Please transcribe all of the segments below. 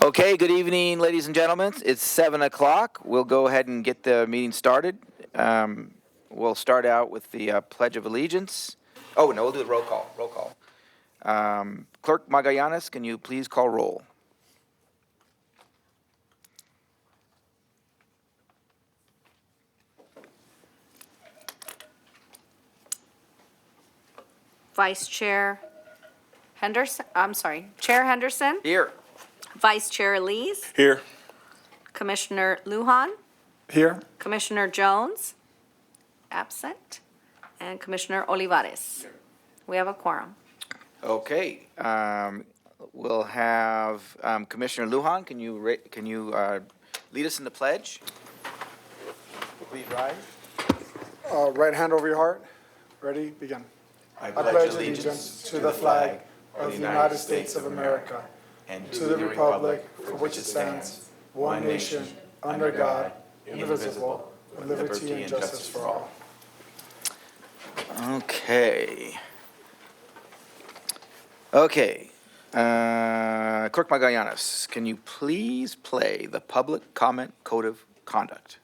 Okay, good evening, ladies and gentlemen. It's 7 o'clock. We'll go ahead and get the meeting started. We'll start out with the Pledge of Allegiance. Oh, no, we'll do the roll call. Clerk Magallanes, can you please call roll? Chair Henderson, Here. Vice Chair Elise, Here. Commissioner Lujan, Here. Commissioner Jones, absent, and Commissioner Olivares. We have a quorum. Okay, we'll have Commissioner Lujan, can you lead us in the pledge? Please rise. Right hand over your heart. Ready? Begin. I pledge allegiance to the flag of the United States of America and to the republic for which it stands, one nation, under God, indivisible, with liberty and justice for all. Okay. Clerk Magallanes, can you please play the public comment code of conduct?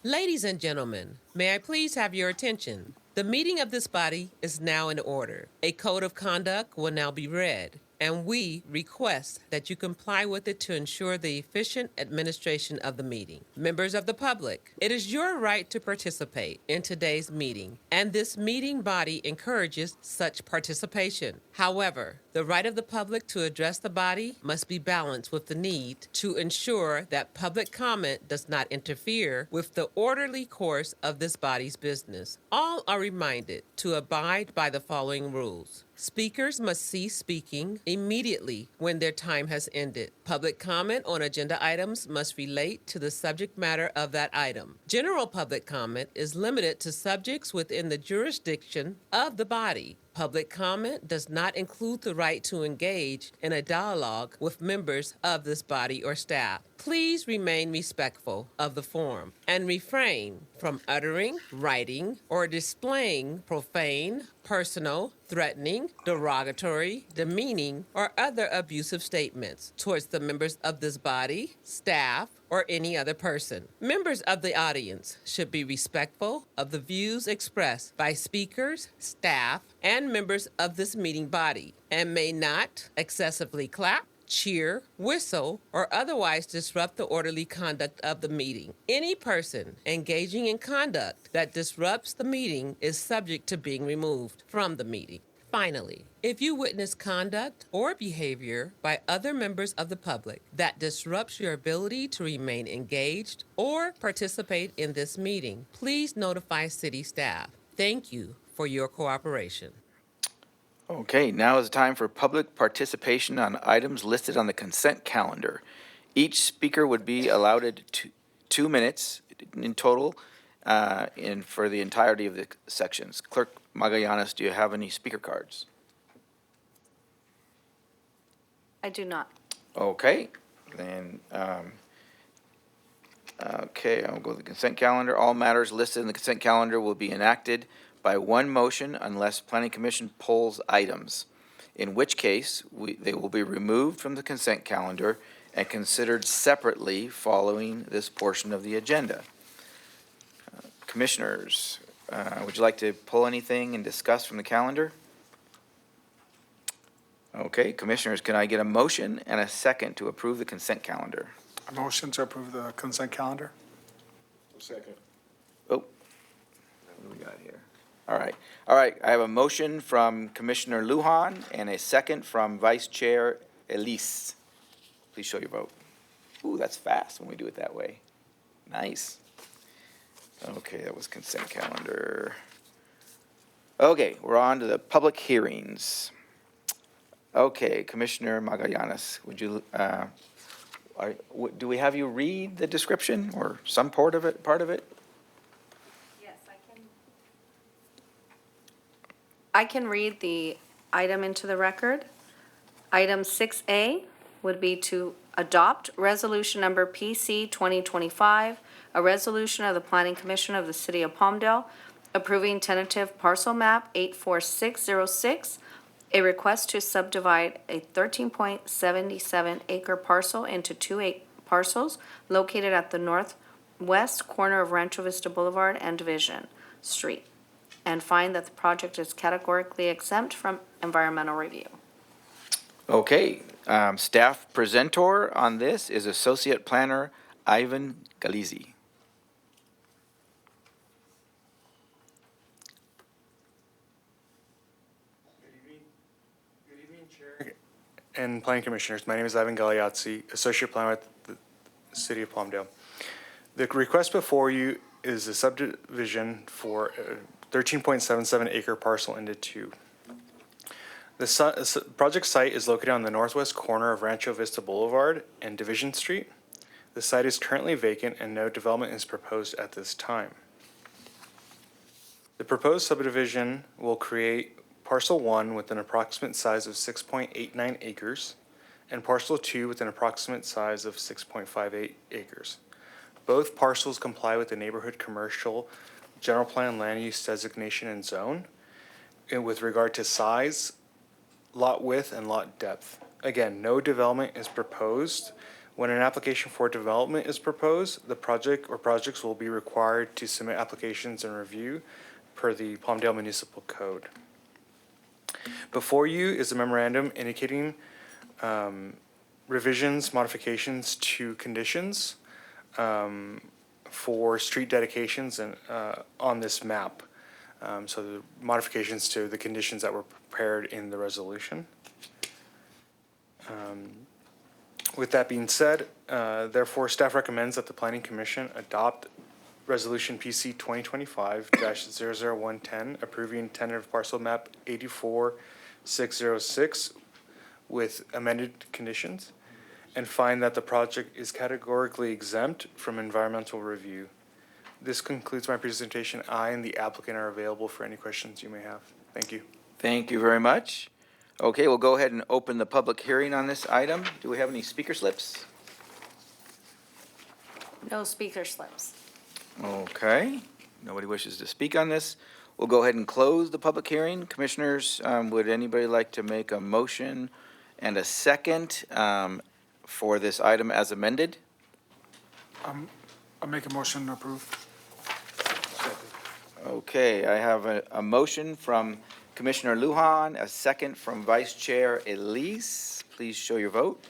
Ladies and gentlemen, may I please have your attention? The meeting of this body is now in order. A code of conduct will now be read, and we request that you comply with it to ensure the efficient administration of the meeting. Members of the public, it is your right to participate in today's meeting, and this meeting body encourages such participation. However, the right of the public to address the body must be balanced with the need to ensure that public comment does not interfere with the orderly course of this body's business. All are reminded to abide by the following rules. Speakers must cease speaking immediately when their time has ended. Public comment on agenda items must relate to the subject matter of that item. General public comment is limited to subjects within the jurisdiction of the body. Public comment does not include the right to engage in a dialogue with members of this body or staff. Please remain respectful of the forum and refrain from uttering, writing, or displaying profane, personal, threatening, derogatory, demeaning, or other abusive statements towards the members of this body, staff, or any other person. Members of the audience should be respectful of the views expressed by speakers, staff, and members of this meeting body, and may not excessively clap, cheer, whistle, or otherwise disrupt the orderly conduct of the meeting. Any person engaging in conduct that disrupts the meeting is subject to being removed from the meeting. Finally, if you witness conduct or behavior by other members of the public that disrupts your ability to remain engaged or participate in this meeting, please notify city staff. Thank you for your cooperation. Okay, now is the time for public participation on items listed on the consent calendar. Each speaker would be allowed 2 minutes in total for the entirety of the sections. Clerk Magallanes, do you have any speaker cards? I do not. Okay, then, I'll go to the consent calendar. All matters listed in the consent calendar will be enacted by one motion unless Planning Commission polls items, in which case they will be removed from the consent calendar and considered separately following this portion of the agenda. Commissioners, would you like to pull anything and discuss from the calendar? Okay, Commissioners, can I get a motion and a second to approve the consent calendar? A motion to approve the consent calendar. Second. Oh, what do we got here? All right, I have a motion from Commissioner Lujan and a second from Vice Chair Elise. Please show your vote. Ooh, that's fast when we do it that way. Nice. Okay, that was consent calendar. Okay, we're on to the public hearings. Okay, Commissioner Magallanes, would you, do we have you read the description or some part of it? Yes, I can read the item into the record. Item 6A would be to adopt resolution number PC 2025, a resolution of the Planning Commission of the City of Palmdale approving tentative parcel map 84606 A request to subdivide a 13.77 acre parcel into parcels located at the northwest corner of Rancho Vista Boulevard and Division Street, and find that the project is categorically exempt from environmental review. Okay, staff presenter on this is Associate Planner Ivan Galizzi. Good evening, Chair and Planning Commissioners. My name is Ivan Galeazzi, Associate Planner at the City of Palmdale. The request before you is a subdivision for a 13.77 acre parcel into two. The project site is located on the northwest corner of Rancho Vista Boulevard and Division Street. The site is currently vacant and no development is proposed at this time. The proposed subdivision will create Parcel 1 with an approximate size of 6.89 acres and Parcel 2 with an approximate size of 6.58 acres. Both parcels comply with the Neighborhood Commercial General Plan Land Use Designation and Zone with regard to size, lot width, and lot depth. Again, no development is proposed. When an application for development is proposed, the project or projects will be required to submit applications and review per the Palmdale Municipal Code. Before you is a memorandum indicating revisions, modifications to conditions for street dedications and on this map. So the modifications to the conditions that were prepared in the resolution. With that being said, therefore, staff recommends that the Planning Commission adopt Resolution PC 2025-00110, approving tentative parcel map 84606 with amended conditions, and find that the project is categorically exempt from environmental review. This concludes my presentation. I and the applicant are available for any questions you may have. Thank you. Thank you very much. Okay, we'll go ahead and open the public hearing on this item. Do we have any speaker slips? No speaker slips. Okay, nobody wishes to speak on this. We'll go ahead and close the public hearing. Commissioners, would anybody like to make a motion and a second for this item as amended? I'll make a motion to approve. Okay, I have a motion from Commissioner Lujan, a second from Vice Chair Elise. Please show your vote.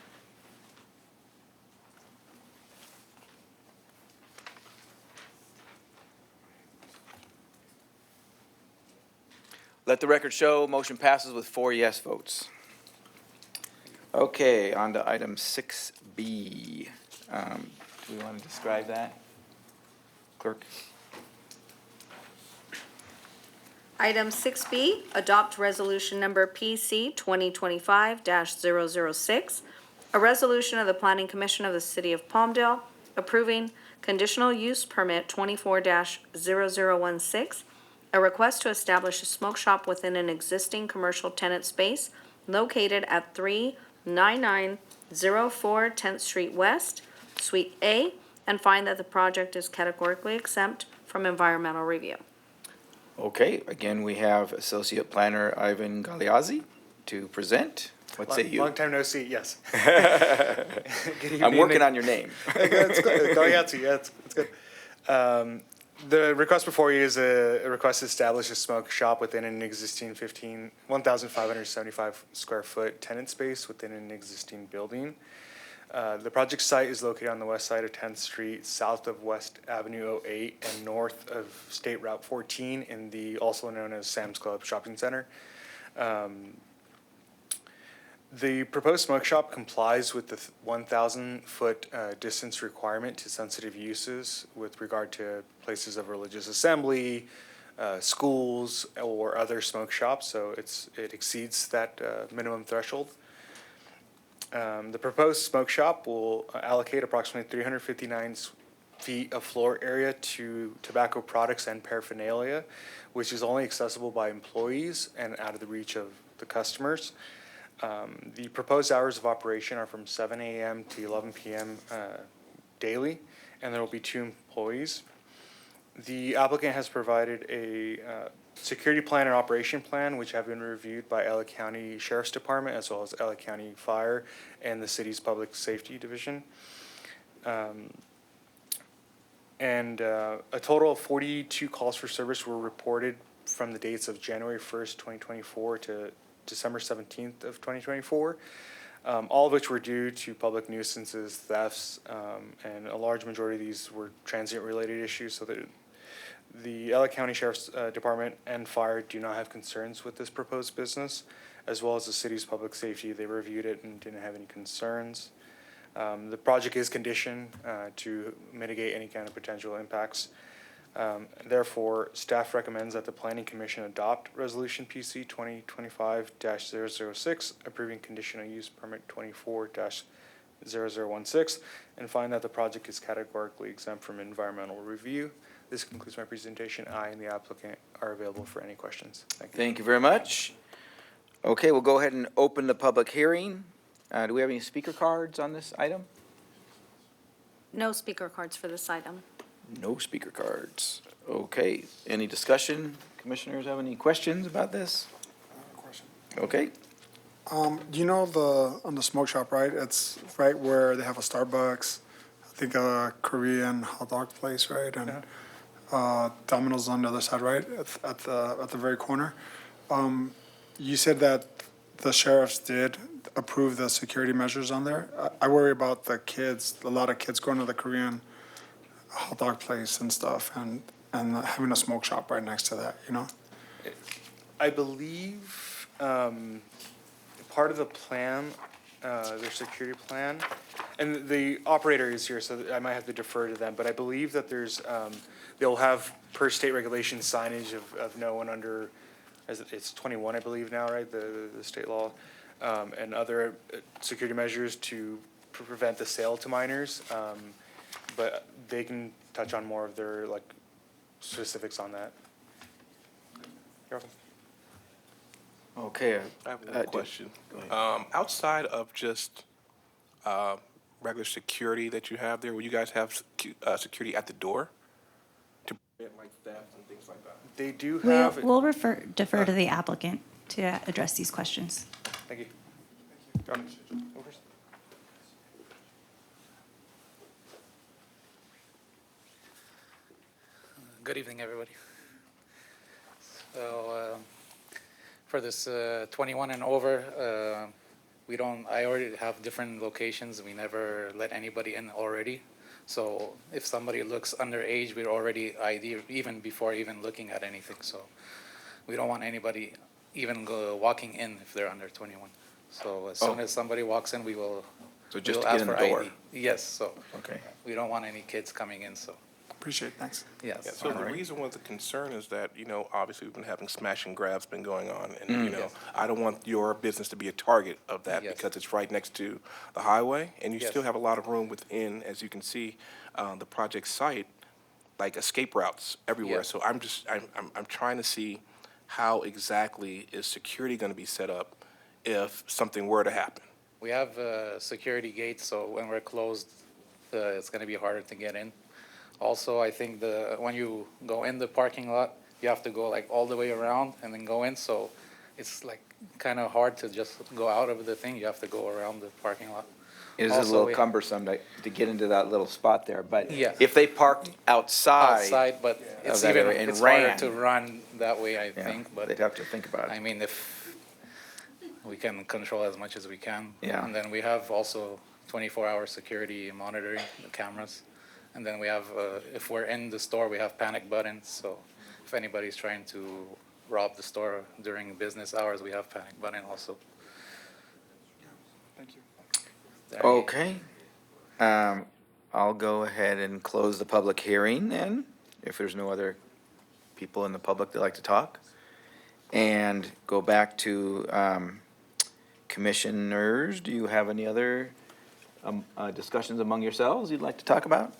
Let the record show, motion passes with 4 yes votes. Okay, on to item 6B. Do we want to describe that? Clerk? Item 6B, adopt resolution number PC 2025-006, a resolution of the Planning Commission of the City of Palmdale approving conditional use permit 24-0016, a request to establish a smoke shop within an existing commercial tenant space located at 39904 10th Street West, Suite A, and find that the project is categorically exempt from environmental review. Okay, again, we have Associate Planner Ivan Galeazzi to present. What say you? Long time no see, yes. I'm working on your name. It's good. Galeazzi, yeah, it's good. The request before you is a request to establish a smoke shop within an existing 1,575 square foot tenant space within an existing building. The project site is located on the west side of 10th Street, south of West Avenue 08, and north of State Route 14 in the also known as Sam's Club Shopping Center. The proposed smoke shop complies with the 1,000-foot distance requirement to sensitive uses with regard to places of religious assembly, schools, or other smoke shops, so it exceeds that minimum threshold. The proposed smoke shop will allocate approximately 359 feet of floor area to tobacco products and paraphernalia, which is only accessible by employees and out of the reach of the customers. The proposed hours of operation are from 7 a.m. to 11 p.m. Daily, and there will be 2 employees. The applicant has provided a security plan and operation plan, which have been reviewed by LA County Sheriff's Department as well as LA County Fire and the city's Public Safety Division. And a total of 42 calls for service were reported from the dates of January 1st, 2024 to December 17th of 2024, all of which were due to public nuisances, thefts, and a large majority of these were transient-related issues, so that the LA County Sheriff's Department and Fire do not have concerns with this proposed business, as well as the city's public safety. They reviewed it and didn't have any concerns. The project is conditioned to mitigate any kind of potential impacts. Therefore, staff recommends that the Planning Commission adopt Resolution PC 2025-006, approving conditional use permit 24-0016, and find that the project is categorically exempt from environmental review. This concludes my presentation. I and the applicant are available for any questions. Thank you. Thank you very much. Okay, we'll go ahead and open the public hearing. Do we have any speaker cards on this item? No speaker cards for this item. No speaker cards. Okay, any discussion? Commissioners have any questions about this? Question. Okay, You know on the smoke shop, right? It's right where they have a Starbucks, I think a Korean hot dog place, right? And Domino's on the other side, right? At the very corner. You said that the sheriffs did approve the security measures on there. I worry about the kids, a lot of kids going to the Korean hot dog place and stuff, and having a smoke shop right next to that, you know? I believe part of the plan, their security plan, and the operator is here, so I might have to defer to them, but I believe that there's, they'll have per state regulation signage of no one under, it's 21, I believe now, right, the state law, and other security measures to prevent the sale to minors, but they can touch on more of their, like, specifics on that. You're welcome. okay. I have one question. Outside of just regular security that you have there, will you guys have security at the door to prevent like theft and things like that? They do We'll, have. we'll defer to the applicant to address these questions. Thank you. Your Honor. Go first. Good evening, everybody. So, for this 21 and over, I already have different locations. We never let anybody in already. So if somebody looks underage, we're already ID even before even looking at anything. So we don't want anybody even walking in if they're under 21. So as soon as somebody walks in, we will. So just we'll to get ask in the for door. ID. Yes. So Okay. we don't want any kids coming in. So Appreciate it, thanks. yes. Yeah, so the reason was the concern is that, obviously we've been having smash and grabs been going on. And, Yes. I don't want your business to be a target of that Yes. because it's right next to the highway. And you Yes. still have a lot of room within, as you can see, the project site, like escape routes everywhere. Yes. So I'm trying to see how exactly is security going to be set up if something were to happen? We have security gates, so when we're closed, it's going to be harder to get in. Also, I think when you go in the parking lot, you have to go like all the way around and then go in. So it's like kind of hard to just go out of the thing. You have to go around the parking lot. It is a Also, little we- cumbersome to get into that little spot there, but Yeah. if they parked outside, But it's that even area and it's harder ran. to run that way, I yeah, think. But they'd have to think about I it. mean, if we can control as much as we can. Yeah. And then we have also 24-hour security monitoring, the cameras. And then we have, if we're in the store, we have panic buttons. So if anybody's trying to rob the store during business hours, we have panic button also. Thank you. Okay. I'll go ahead and close the public hearing then, if there's no other people in the public that like to talk. And go back to commissioners. Do you have any other discussions among yourselves you'd like to talk about?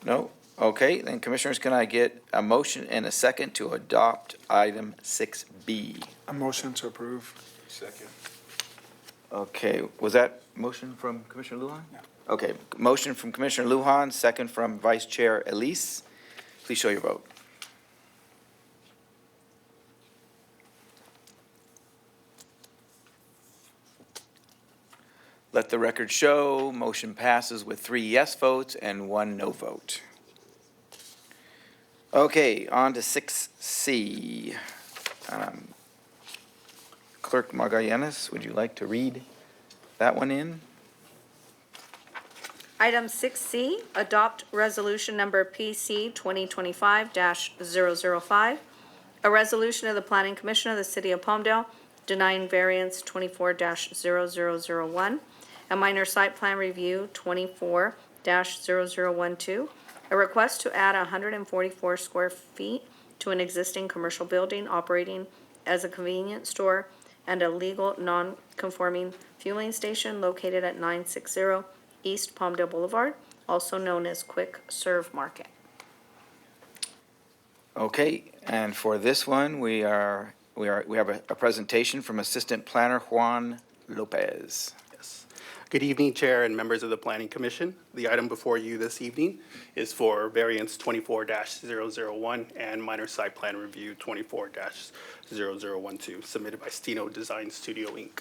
No? Okay, then commissioners, can I get a motion and a second to adopt item 6B? A motion to approve. Second. Okay, was that motion from Commissioner Lujan? Okay, motion from Commissioner Lujan, second from Vice Chair Elise. Please show your vote. Let the record show, motion passes with 3 yes votes and 1 no vote. Okay, on to 6C. Clerk Magallanes, would you like to read that one in? Item 6C, adopt resolution number PC 2025-005, a resolution of the Planning Commission of the City of Palmdale denying variance 24-0001, a minor site plan review 24-0012, a request to add 144 square feet to an existing commercial building operating as a convenience store and a legal non-conforming fueling station located at 960 East Palmdale Boulevard, also known as Quick Serve Market. Okay, and for this one, we have a presentation from Assistant Planner Juan Lopez. Yes. Good evening, Chair and members of the Planning Commission. The item before you this evening is for variance 24-001 and minor site plan review 24-0012, submitted by Steno Design Studio, Inc.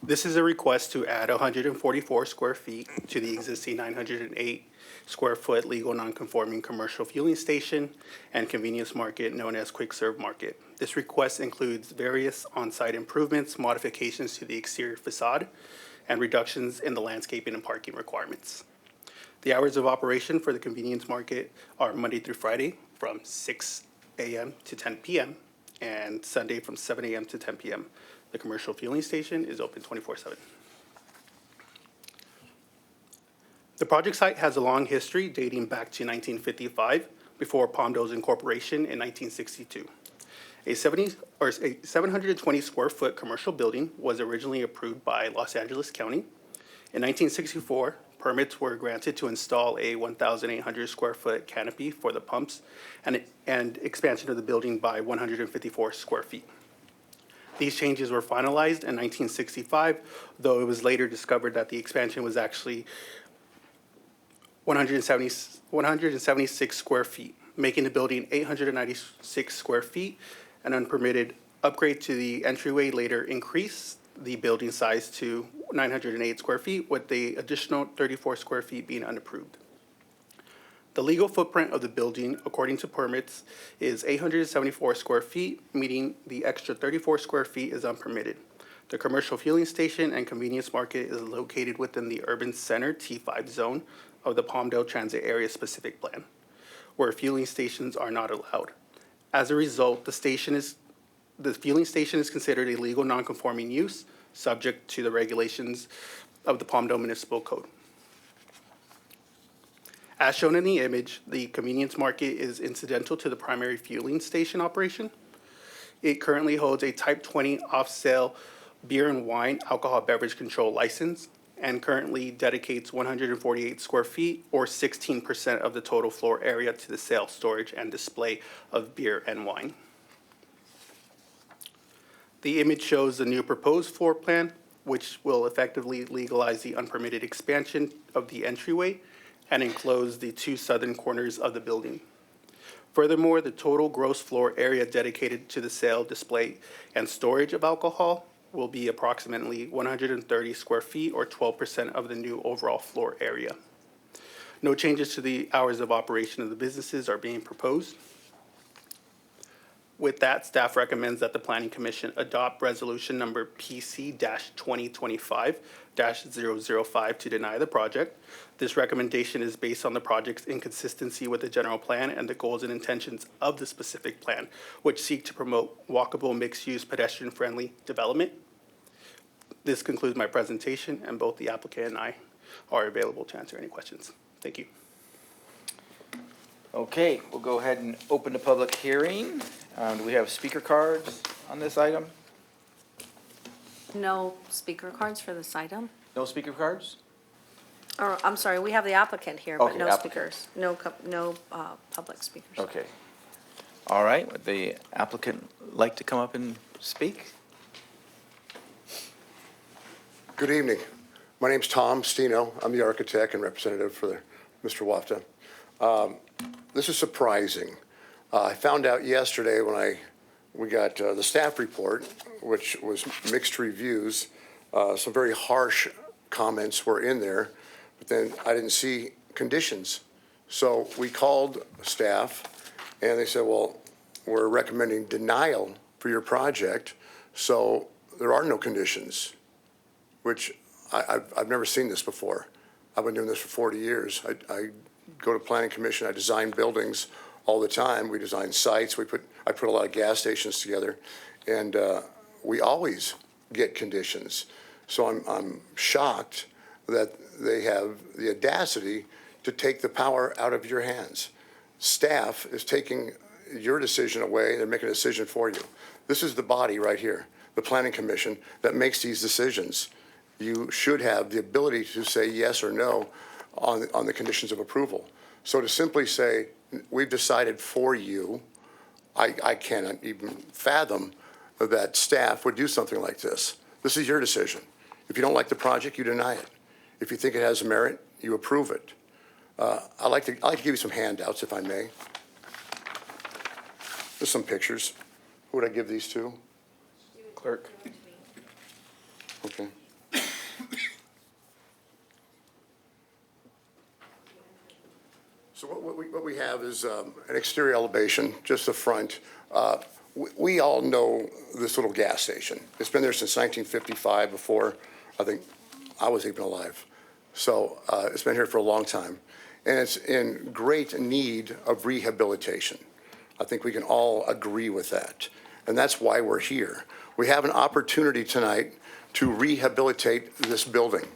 This is a request to add 144 square feet to the existing 908 square foot legal non-conforming commercial fueling station and convenience market known as Quick Serve Market. This request includes various on-site improvements, modifications to the exterior facade, and reductions in the landscaping and parking requirements. The hours of operation for the convenience market are Monday through Friday from 6 a.m. to 10 p.m. and Sunday from 7 a.m. to 10 p.m. The commercial fueling station is open 24/7. The project site has a long history dating back to 1955, before Palmdale's incorporation in 1962. A 720 square foot commercial building was originally approved by Los Angeles County. In 1964, permits were granted to install a 1,800 square foot canopy for the pumps and expansion of the building by 154 square feet. These changes were finalized in 1965, though it was later discovered that the expansion was actually 176 square feet, making the building 896 square feet. An unpermitted upgrade to the entryway later increased the building size to 908 square feet, with the additional 34 square feet being unapproved. The legal footprint of the building, according to permits, is 874 square feet, meaning the extra 34 square feet is unpermitted. The commercial fueling station and convenience market is located within the urban center T5 zone of the Palmdale Transit Area Specific Plan, where fueling stations are not allowed. As a result, the fueling station is considered a legal non-conforming use, subject to the regulations of the Palmdale Municipal Code. As shown in the image, the convenience market is incidental to the primary fueling station operation. It currently holds a Type 20 off-sale beer and wine alcohol beverage control license and currently dedicates 148 square feet or 16% of the total floor area to the sale, storage, and display of beer and wine. The image shows the new proposed floor plan, which will effectively legalize the unpermitted expansion of the entryway and enclose the 2 southern corners of the building. Furthermore, the total gross floor area dedicated to the sale, display, and storage of alcohol will be approximately 130 square feet or 12% of the new overall floor area. No changes to the hours of operation of the businesses are being proposed. With that, staff recommends that the Planning Commission adopt resolution number PC-2025-005 to deny the project. This recommendation is based on the project's inconsistency with the general plan and the goals and intentions of the specific plan, which seek to promote walkable, mixed-use, pedestrian-friendly development. This concludes my presentation, and both the applicant and I are available to answer any questions. Thank you. Okay, we'll go ahead and open the public hearing. Do we have speaker cards on this item? No speaker cards for this item? No speaker cards? Or, I'm sorry, we have the applicant here, but Okay, no applicant. speakers, no public speakers. Okay. All right, would the applicant like to come up and speak? Good evening. My name's Tom Steno. I'm the architect and representative for Mr. Wafta. This is surprising. I found out yesterday when we got the staff report, which was mixed reviews. Some very harsh comments were in there, but then I didn't see conditions. So we called staff, and they said, well, we're recommending denial for your project, so there are no conditions, which I've never seen this before. I've been doing this for 40 years. I go to planning commission, I design buildings all the time. We design sites, I put a lot of gas stations together, and we always get conditions. So I'm shocked that they have the audacity to take the power out of your hands. Staff is taking your decision away, they're making a decision for you. This is the body right here, the planning commission, that makes these decisions. You should have the ability to say yes or no on the conditions of approval. So to simply say, we've decided for you, I cannot even fathom that staff would do something like this. This is your decision. If you don't like the project, you deny it. If you think it has merit, you approve it. I'd like to give you some handouts, if I may. Just some pictures. Who would I give these to? Clerk. Okay. So what we have is an exterior elevation, just the front. We all know this little gas station. It's been there since 1955, before I think I was even alive. So it's been here for a long time. And it's in great need of rehabilitation. I think we can all agree with that. And that's why we're here. We have an opportunity tonight to rehabilitate this building.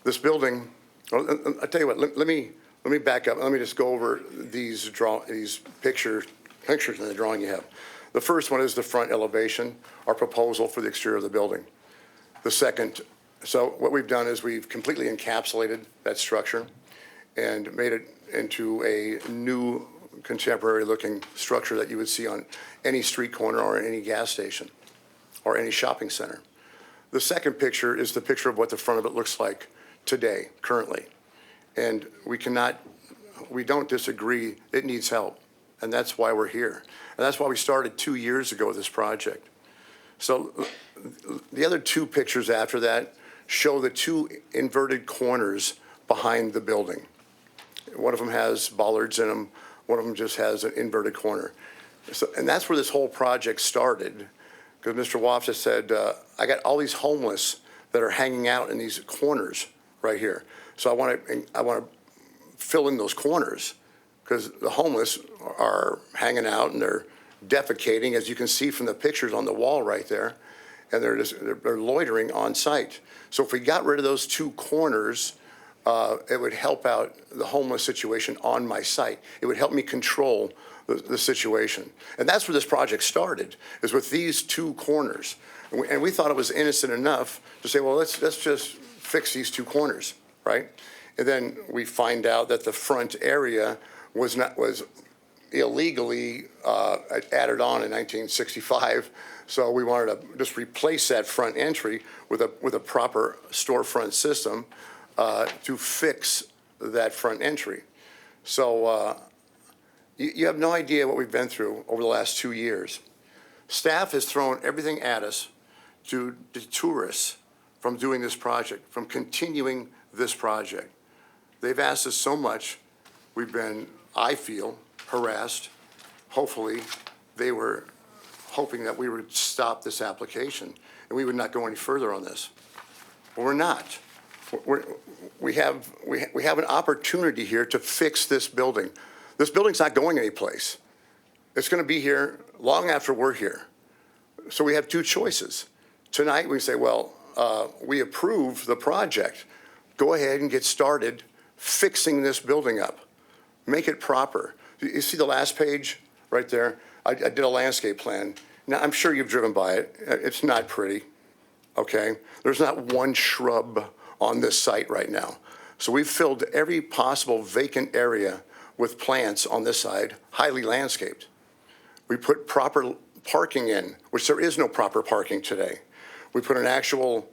This building, well, I'll tell you what, let me back up. Let me just go over these pictures in the drawing you have. The first one is the front elevation, our proposal for the exterior of the building. The second, so what we've done is we've completely encapsulated that structure and made it into a new contemporary looking structure that you would see on any street corner or any gas station or any shopping center. The second picture is the picture of what the front of it looks like today, currently. And we don't disagree, it needs help. And that's why we're here. And that's why we started 2 years ago with this project. So the other two pictures after that show the two inverted corners behind the building. One of them has bollards in them, one of them just has an inverted corner. So, and that's where this whole project started, because Mr. Wafsa said, I got all these homeless that are hanging out in these corners right here. So I want to fill in those corners, because the homeless are hanging out and they're defecating, as you can see from the pictures on the wall right there, and they're loitering on site. So if we got rid of those two corners, it would help out the homeless situation on my site. It would help me control the situation. And that's where this project started, is with these two corners. And we thought it was innocent enough to say, well, let's just fix these two corners, right? And then we find out that the front area was illegally added on in 1965. So we wanted to just replace that front entry with a proper storefront system to fix that front entry. So you have no idea what we've been through over the last 2 years. Staff has thrown everything at us to deter us from doing this project, from continuing this project. They've asked us so much. We've been, I feel, harassed. Hopefully, they were hoping that we would stop this application and we would not go any further on this. But we're not. We have an opportunity here to fix this building. This building's not going anyplace. It's going to be here long after we're here. So we have two choices. Tonight, we say, well, we approve the project. Go ahead and get started fixing this building up. Make it proper. You see the last page right there? I did a landscape plan. Now, I'm sure you've driven by it. It's not pretty, okay? There's not one shrub on this site right now. So we've filled every possible vacant area with plants on this side, highly landscaped. We put proper parking in, which there is no proper parking today. We put an actual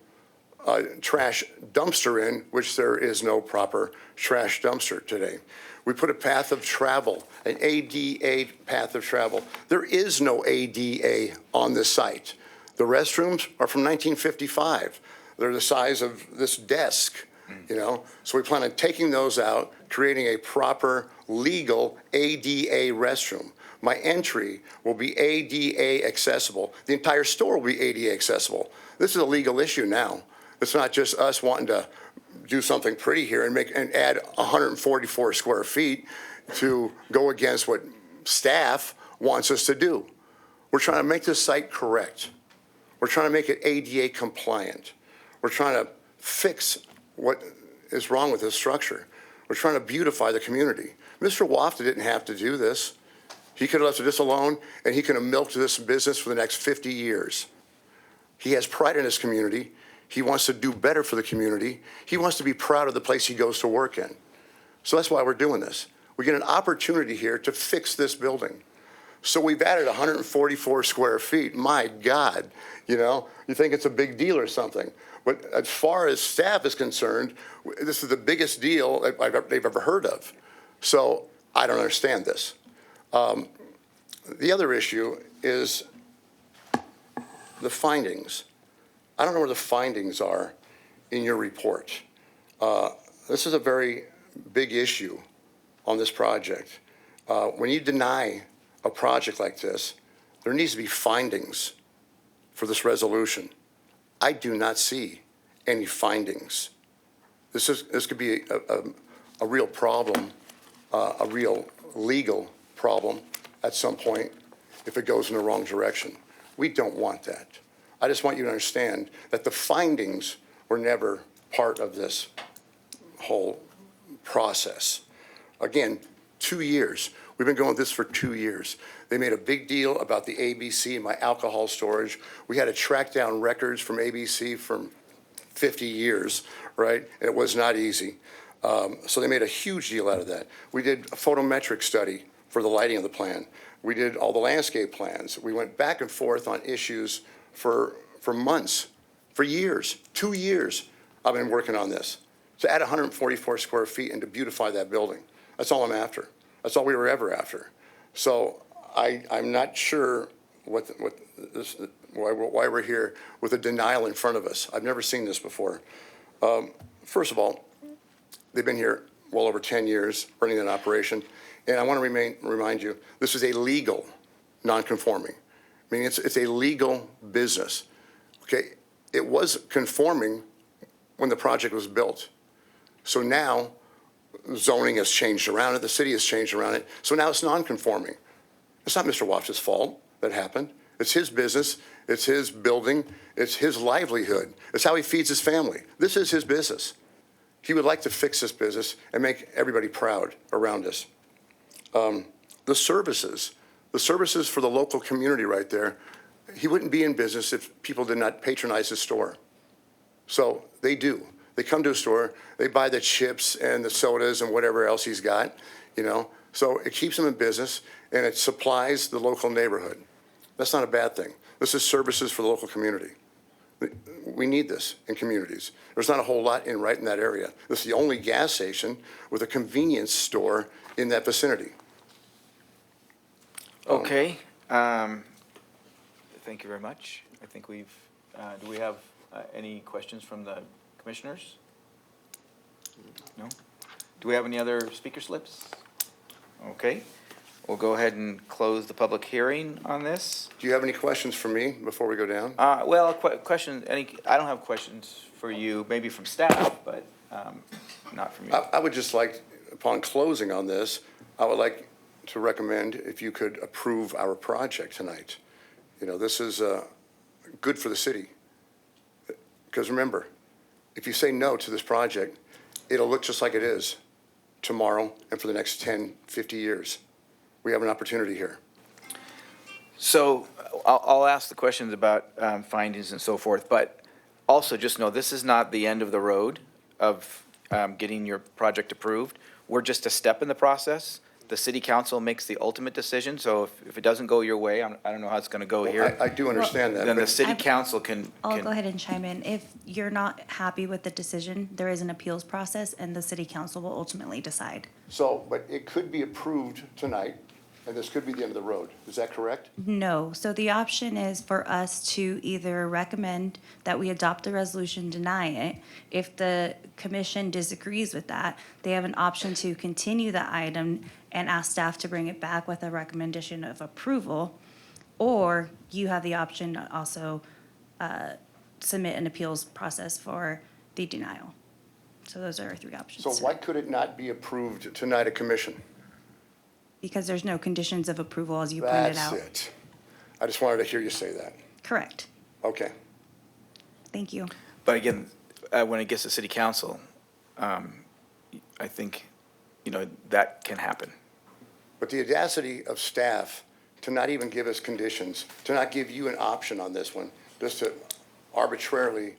trash dumpster in, which there is no proper trash dumpster today. We put a path of travel, an ADA path of travel. There is no ADA on this site. The restrooms are from 1955. They're the size of this desk, you know? So we plan on taking those out, creating a proper, legal ADA restroom. My entry will be ADA accessible. The entire store will be ADA accessible. This is a legal issue now. It's not just us wanting to do something pretty here and add 144 square feet to go against what staff wants us to do. We're trying to make this site correct. We're trying to make it ADA compliant. We're trying to fix what is wrong with this structure. We're trying to beautify the community. Mr. Wafta didn't have to do this. He could have left this alone, and he could have milked this business for the next 50 years. He has pride in his community. He wants to do better for the community. He wants to be proud of the place he goes to work in. So that's why we're doing this. We get an opportunity here to fix this building. So we've added 144 square feet. My God, you know, you think it's a big deal or something. But as far as staff is concerned, this is the biggest deal they've ever heard of. So I don't understand this. The other issue is the findings. I don't know where the findings are in your report. This is a very big issue on this project. When you deny a project like this, there needs to be findings for this resolution. I do not see any findings. This could be a real problem, a real legal problem at some point if it goes in the wrong direction. We don't want that. I just want you to understand that the findings were never part of this whole process. Again, 2 years. We've been going with this for 2 years. They made a big deal about the ABC and my alcohol storage. We had to track down records from ABC from 50 years, right? And it was not easy. So they made a huge deal out of that. We did a photometric study for the lighting of the plan. We did all the landscape plans. We went back and forth on issues for months, for years, 2 years I've been working on this. To add 144 square feet and to beautify that building. That's all I'm after. That's all we were ever after. So I'm not sure why we're here with a denial in front of us. I've never seen this before. First of all, they've been here well over 10 years running an operation. And I want to remind you, this is a legal non-conforming. I mean, it's a legal business. Okay, it was conforming when the project was built. So now zoning has changed around it, the city has changed around it. So now it's non-conforming. It's not Mr. Wafta's fault that happened. It's his business, it's his building, it's his livelihood. It's how he feeds his family. This is his business. He would like to fix this business and make everybody proud around us. The services for the local community right there, he wouldn't be in business if people did not patronize his store. So they do. They come to a store, they buy the chips and the sodas and whatever else he's got, you know. So it keeps him in business and it supplies the local neighborhood. That's not a bad thing. This is services for the local community. We need this in communities. There's not a whole lot right in that area. This is the only gas station with a convenience store in that vicinity. Okay. Thank you very much. I think we've, do we have any questions from the commissioners? No? Do we have any other speaker slips? Okay. We'll go ahead and close the public hearing on this. Do you have any questions for me before we go down? Well, question, I don't have questions for you, maybe from staff, but not from you. I would just like, upon closing on this, I would like to recommend if you could approve our project tonight. You know, this is good for the city. Because remember, if you say no to this project, it'll look just like it is tomorrow and for the next 10, 50 years. We have an opportunity here. So I'll ask the questions about findings and so forth, but also just know this is not the end of the road of getting your project approved. We're just a step in the process. the city council makes the ultimate decision, so if it doesn't go your way, I don't know how it's gonna go here. I do understand that. Then the but- city council can. I'll go ahead and chime in. If you're not happy with the decision, there is an appeals process, and the city council will ultimately decide. So, but it could be approved tonight, and this could be the end of the road. Is that correct? No, so the option is for us to either recommend that we adopt the resolution, deny it. If the commission disagrees with that, they have an option to continue the item and ask staff to bring it back with a recommendation of approval. Or you have the option to also submit an appeals process for the denial. So those are our three options. So why could it not be approved tonight at commission? Because there's no conditions of approval, as you pointed out. That's it. I just wanted to hear you say that. Correct. Okay. Thank you. But again, when it gets to city council, I think, that can happen. But the audacity of staff to not even give us conditions, to not give you an option on this one, just to arbitrarily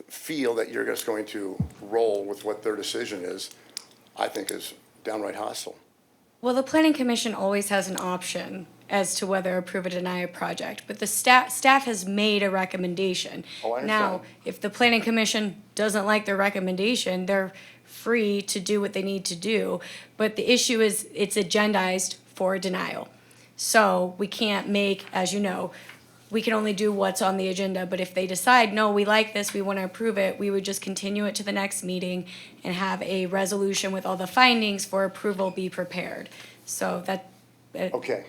feel that you're just going to roll with what their decision is, I think is downright hostile. Well, the planning commission always has an option as to whether approve or deny a project, but the staff has made a recommendation. Oh, I Now, understand. if the planning commission doesn't like their recommendation, they're free to do what they need to do. But the issue is, it's agendized for denial. So we can't make, as you know, we can only do what's on the agenda, but if they decide, no, we like this, we want to approve it, we would just continue it to the next meeting and have a resolution with all the findings for approval be prepared. So that, Okay,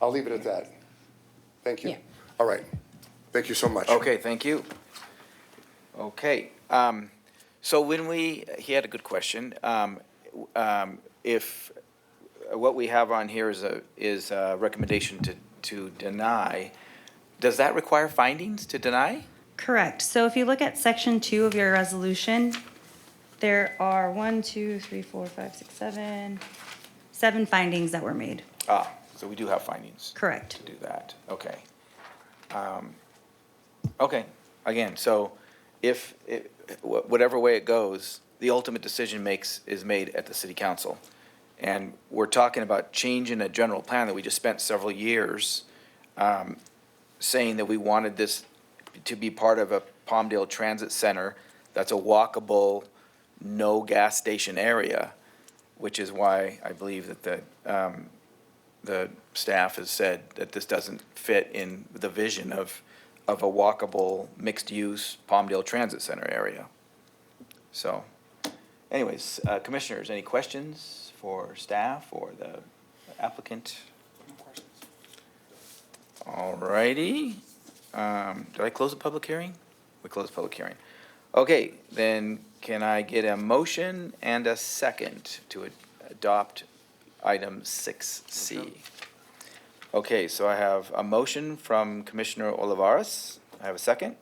I'll leave it at that. Thank you. Yeah. All right. Thank you so much. Okay, thank you. Okay, so he had a good question. If what we have on here is a recommendation to deny, does that require findings to deny? Correct. So if you look at section 2 of your resolution, there are 7 findings that were made. So we do have findings Correct. to do that, okay. Okay, again, so if, whatever way it goes, the ultimate decision is made at the city council. And we're talking about changing a general plan that we just spent several years saying that we wanted this to be part of a Palmdale Transit Center that's a walkable, no gas station area, which is why I believe that the staff has said that this doesn't fit in the vision of a walkable, mixed-use Palmdale Transit Center area. So, anyways, commissioners, any questions for staff or the applicant? All righty. Did I close the public hearing? We closed the public hearing. Okay, then can I get a motion and a second to adopt item 6C? Okay, so I have a motion from Commissioner Olivares. I have a second.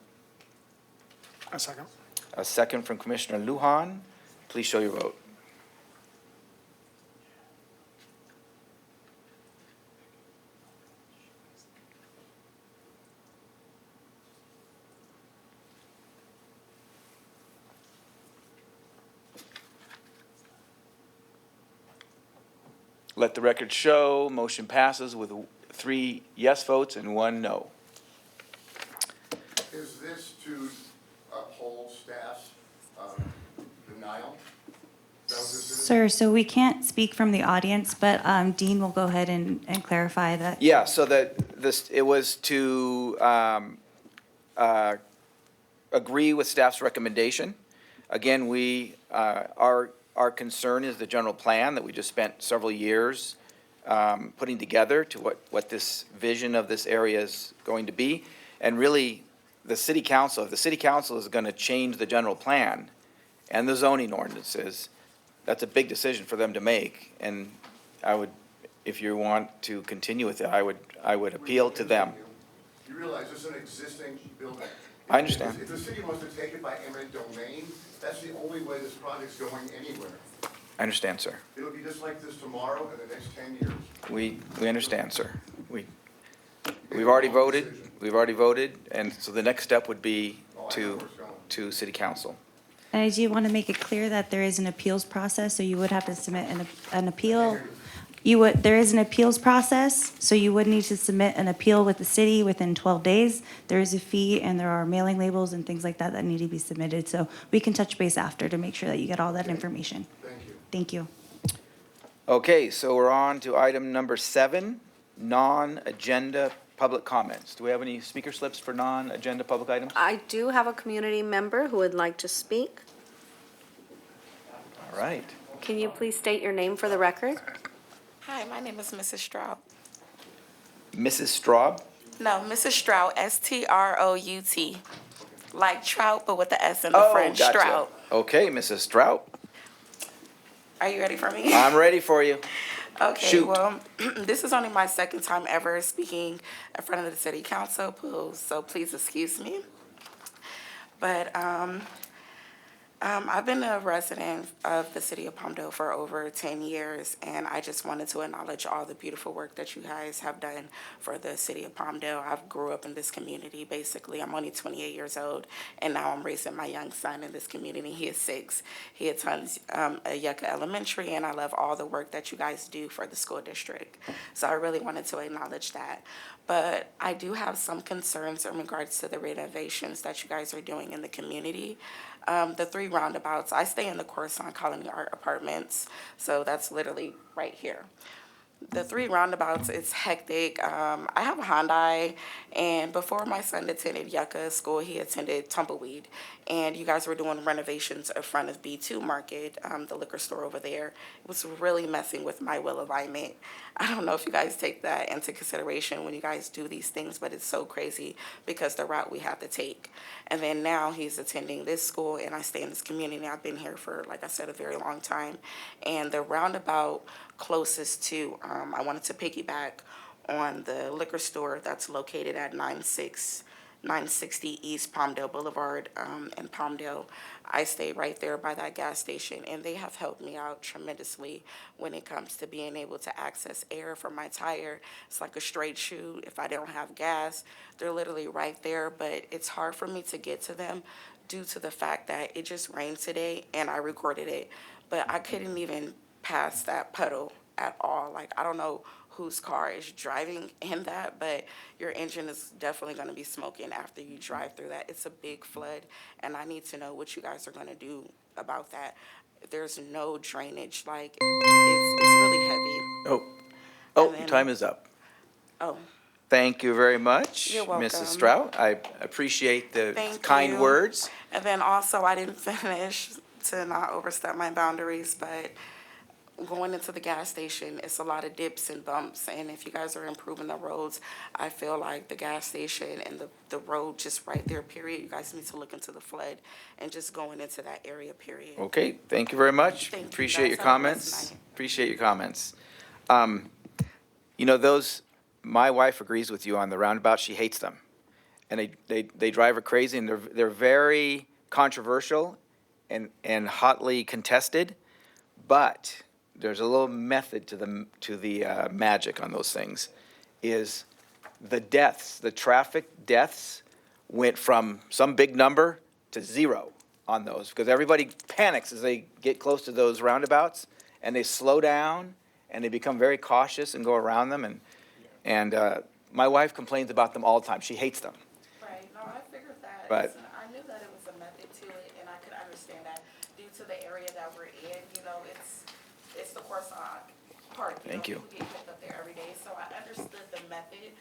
A second. A second from Commissioner Lujan. Please show your vote. Let the record show, motion passes with 3 yes votes and 1 no. Is this to uphold staff's denial? Is that what this is? Sir, so we can't speak from the audience, but Dean will go ahead and clarify that. Yeah, so that it was to agree with staff's recommendation. Again, our concern is the general plan that we just spent several years putting together to what this vision of this area is going to be. And really, if the city council is going to change the general plan and the zoning ordinances, that's a big decision for them to make. And I would, if you want to continue with it, I would appeal to them. You realize this is an existing building. I understand. If the city wants to take it by eminent domain, that's the only way this project's going anywhere. I understand, sir. It'll be just like this tomorrow and the next 10 years. We understand, sir. We've already voted, and so the next step would be to city council. And I do want to make it clear that there is an appeals process, so you would have to submit an appeal There is an appeals process, so you would need to submit an appeal with the city within 12 days. There is a fee, and there are mailing labels and things like that that need to be submitted. So we can touch base after to make sure that you get all that information. Thank you. Thank you. Okay, so we're on to item number 7, non-agenda public comments. Do we have any speaker slips for non-agenda public items? I do have a community member who would like to speak. All right. Can you please state your name for the record? Hi, my name is Mrs. Stroud. Mrs. Straub? No, Mrs. Stroud, Strout. Like trout, but with the S in the front, gotcha. Stroud. Okay, Mrs. Strout, Are you ready for me? I'm ready for you. Okay, Shoot. well, this is only my second time ever speaking in front of the city council, so please excuse me. But I've been a resident of the city of Palmdale for over 10 years, and I just wanted to acknowledge all the beautiful work that you guys have done for the city of Palmdale. I grew up in this community, basically. I'm only 28 years old, and now I'm raising my young son in this community. He is 6. He attends Yucca Elementary, and I love all the work that you guys do for the school district. So I really wanted to acknowledge that. But I do have some concerns in regards to the renovations that you guys are doing in the community. The 3 roundabouts, I stay in the Coruscant Colony Art Apartments, so that's literally right here. The 3 roundabouts, it's hectic. I have a Hyundai, and before my son attended Yucca School, he attended Tumbleweed, and you guys were doing renovations in front of B2 Market, the liquor store over there. It was really messing with my wheel alignment. I don't know if you guys take that into consideration when you guys do these things, but it's so crazy because the route we have to take. And then now he's attending this school, and I stay in this community. I've been here for, like I said, a very long time. And the roundabout closest to, I wanted to piggyback on the liquor store that's located at 960 East Palmdale Boulevard in Palmdale. I stay right there by that gas station, and they have helped me out tremendously when it comes to being able to access air for my tire. It's like a straight shoot. If I don't have gas, they're literally right there, but it's hard for me to get to them due to the fact that it just rained today, and I recorded it, but I couldn't even pass that puddle at all. Like, I don't know whose car is driving in that, but your engine is definitely going to be smoking after you drive through that. It's a big flood, and I need to know what you guys are going to do about that. There's no drainage. Like, it's really heavy. Oh, then- time is up. Oh, Thank you very much, You're welcome. Mrs. Strout. I appreciate the Thank kind you. words. and then also I didn't finish to not overstep my boundaries, but going into the gas station, it's a lot of dips and bumps, and if you guys are improving the roads, I feel like the gas station and the road just right there, period, you guys need to look into the flood and just going into that area, period. Okay, thank you very much. Thank you, Appreciate guys. your Have a blessed comments. night. Appreciate your comments. My wife agrees with you on the roundabout. She hates them. And they drive her crazy, and they're very controversial and hotly contested, but there's a little method to the magic on those things. Is the traffic deaths went from some big number to 0 on those, because everybody panics as they get close to those roundabouts, and they slow down and they become very cautious and go around them, and my wife complains about them all the time. She hates them. Right, no, I figured that. But- I knew that it was a method to it, and I could understand that due to the area that we're in, it's the Coruscant Park. Thank you. People get picked up there every day, so I understood the method,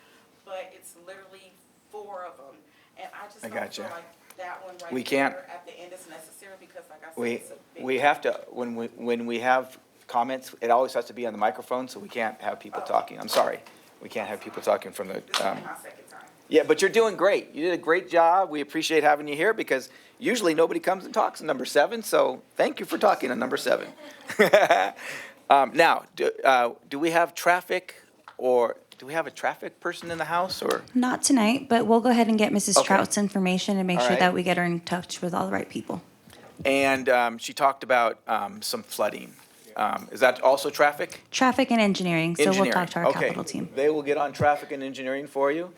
but it's literally 4 of them. And I just I don't gotcha. feel like that one right We can't- there at the end is necessary because like I said, We, it's a big. we have to, when we have comments, it always has to be on the microphone, so we can't have people talking. I'm sorry. We can't have people talking from the, This is only my second time. yeah, but you're doing great. You did a great job. We appreciate having you here because usually nobody comes and talks on number 7, so thank you for talking on number 7. Now, do we have traffic, or do we have a traffic person in the house, or? Not tonight, but we'll go ahead and get Mrs. Okay. Trout's information and make All sure right. that we get her in touch with all the right people. And she talked about some flooding. Is that also traffic? Traffic and engineering, so we'll Engineering. talk to our Okay. capital team. They will get on traffic and engineering for you,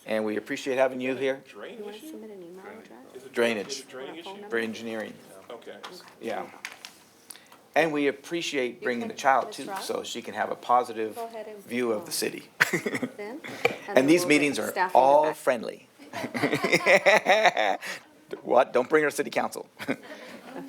and we appreciate having you here. Drainage Drainage issue? for engineering, Okay. yeah. And we appreciate bringing the child too, so she can have a positive Go ahead and view of the city. then. And these meetings are Staff will get all back. friendly. What? Don't bring her to city council.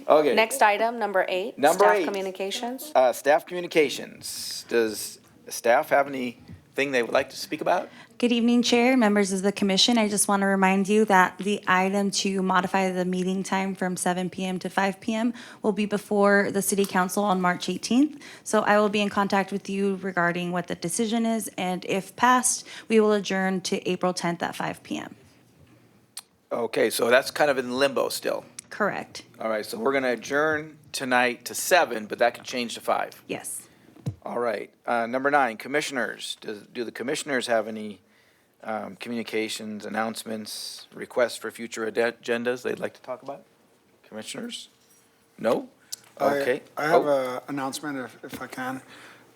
Okay. Next item, number 8. Number Staff 8. communications. Staff communications. Does staff have anything they would like to speak about? Good evening, Chair, members of the commission. I just want to remind you that the item to modify the meeting time from 7 p.m. to 5 p.m. will be before the city council on March 18th. So I will be in contact with you regarding what the decision is, and if passed, we will adjourn to April 10th at 5 p.m. Okay, so that's kind of in limbo still. Correct. All right, so we're going to adjourn tonight to 7, but that could change to 5. Yes. All right. Number 9, commissioners. Do the commissioners have any communications, announcements, requests for future agendas they'd like to talk about? Commissioners? No? Okay. I have Oh, an announcement if I can.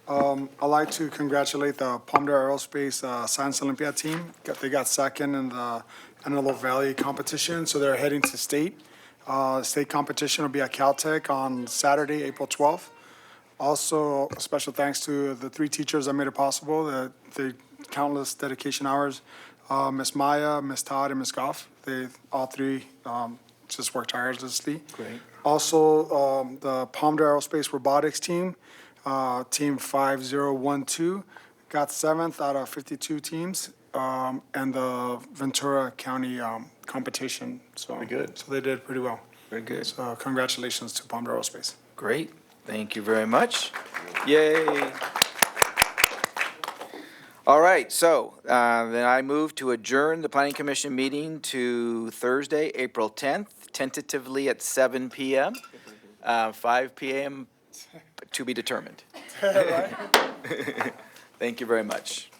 I'd like to congratulate the Palmdale Aerospace Science Olympiad team. They got second in the Antelope Valley competition, so they're heading to state. State competition will be at Caltech on Saturday, April 12th. Also, a special thanks to the 3 teachers that made it possible, the countless dedication hours. Ms. Maya, Ms. Todd, and Ms. Goff. They all 3 just worked tirelessly. Great. Also, the Palmdale Aerospace Robotics team, Team 5012, got 7th out of 52 teams, and the Ventura County competition. So Very good. So they did pretty well. very good. So congratulations to Palmdale Aerospace. Great. Thank you very much. Yay. All right, so then I move to adjourn the Planning Commission meeting to Thursday, April 10th, tentatively at 7 p.m., 5 p.m. to be determined. Thank you very much.